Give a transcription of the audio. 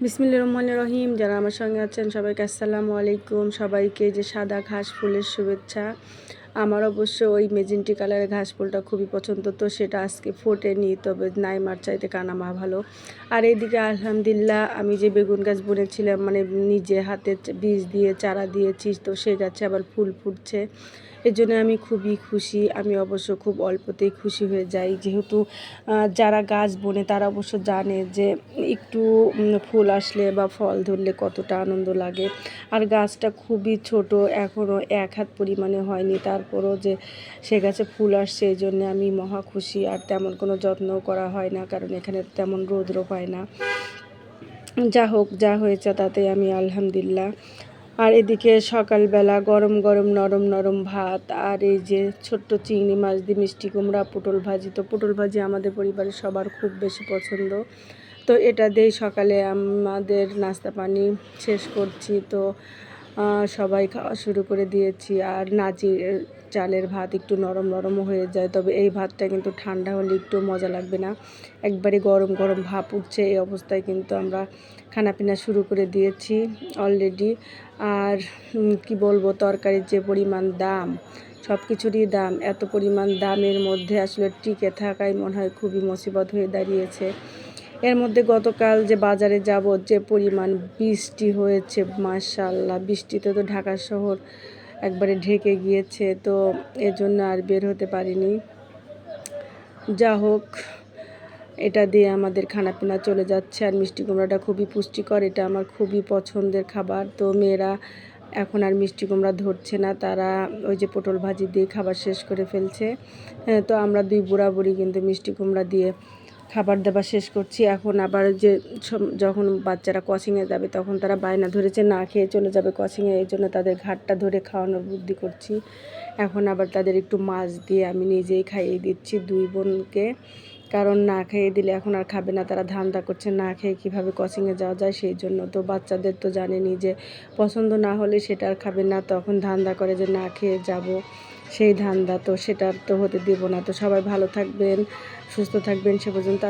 বিসমিল্লাহির রহমানির রহিম। যারা আমার সঙ্গে আছেন সবাইকে আসসালামু আলাইকুম। সবাইকে যে সাদা ঘাস ফুলের শুভেচ্ছা। আমার অবশ্য ওই মেজেন্টি কালারের ঘাস ফুলটা খুবই পছন্দ, তো সেটা আজকে ফোটেনি, তবে নাইমার চাইতে কানামা ভালো। আর এইদিকে আলহামদুলিল্লাহ আমি যে বেগুন গাছ বুনেছিলাম, মানে নিজে হাতে বীজ দিয়ে চারা দিয়েছি, তো সে গাছে আবার ফুল ফুটছে। এর জন্য আমি খুবই খুশি। আমি অবশ্য খুব অল্পতেই খুশি হয়ে যাই, যেহেতু যারা গাছ বোনে তারা অবশ্য জানে যে একটু ফুল আসলে বা ফল ধরলে কতটা আনন্দ লাগে। আর গাছটা খুবই ছোট, এখনও 1 হাত পরিমাণে হয়নি, তারপরও যে সে গাছে ফুল আসছে এই জন্যে আমি মহা খুশি। আর তেমন কোনো যত্নও করা হয় না, কারণ এখানে তেমন রৌদ্র পায় না। যা হোক, যা হয়েছে তাতে আমি আলহামদুলিল্লাহ। আর এদিকে সকালবেলা গরম গরম নরম নরম ভাত, আর এই যে ছোট্ট চিংড়ি মাছ দিয়ে মিষ্টি কুমড়া, পটল ভাজি। তো পটল ভাজি আমাদের পরিবারের সবার খুব বেশি পছন্দ, তো এটা দিয়েই সকালে আমাদের নাস্তা পানি শেষ করছি। তো সবাই খাওয়া শুরু করে দিয়েছি। আর নাজির চালের ভাত একটু নরম নরমও হয়ে যায়, তবে এই ভাতটা কিন্তু ঠান্ডা হলে একটু মজা লাগবে না। একবারে গরম গরম ভাপ উঠছে, এই অবস্থায় কিন্তু আমরা খানাপিনা শুরু করে দিয়েছি অলরেডি। আর কি বলবো, তরকারির যে পরিমাণ দাম, সব কিছুরই দাম, এত পরিমাণ দামের মধ্যে আসলে টিকে থাকাই মনে হয় খুবই মুসিবত হয়ে দাঁড়িয়েছে। এর মধ্যে গতকাল যে বাজারে যাব, যে পরিমাণ বৃষ্টি হয়েছে, মাশাআল্লাহ, বৃষ্টিতে তো ঢাকা শহর একবারে ঢেকে গিয়েছে, তো এজন্য আর বের হতে পারিনি। যা হোক, এটা দিয়ে আমাদের খানাপিনা চলে যাচ্ছে। আর মিষ্টি কুমড়াটা খুবই পুষ্টিকর, এটা আমার খুবই পছন্দের খাবার। তো মেয়েরা এখন আর মিষ্টি কুমড়া ধরছে না, তারা ওই যে পটল ভাজি দিয়ে খাবার শেষ করে ফেলছে। তো আমরা দুই বুড়া বুড়ি কিন্তু মিষ্টি কুমড়া দিয়ে খাবার দাবার শেষ করছি। এখন আবার যে যখন বাচ্চারা কোচিংয়ে যাবে তখন তারা বায়না ধরেছে না খেয়ে চলে যাবে কোচিংয়ে, এই জন্য তাদের ঘাটটা ধরে খাওয়ানোর বুদ্ধি করছি। এখন আবার তাদের একটু মাছ দিয়ে আমি নিজেই খাইয়ে দিচ্ছি দুই বোনকে, কারণ না খেয়ে দিলে এখন আর খাবে না। তারা ধান্দা করছে না খেয়ে কীভাবে কোচিংয়ে যাওয়া যায়, সেই জন্য। তো বাচ্চাদের তো জানেনই যে পছন্দ না হলে সেটা আর খাবে না, তখন ধান্দা করে যে না খেয়ে যাব, সেই ধান্দা। তো সেটা তো হতে দেব না। তো সবাই ভালো থাকবেন, সুস্থ থাকবেন, সে পর্যন্ত।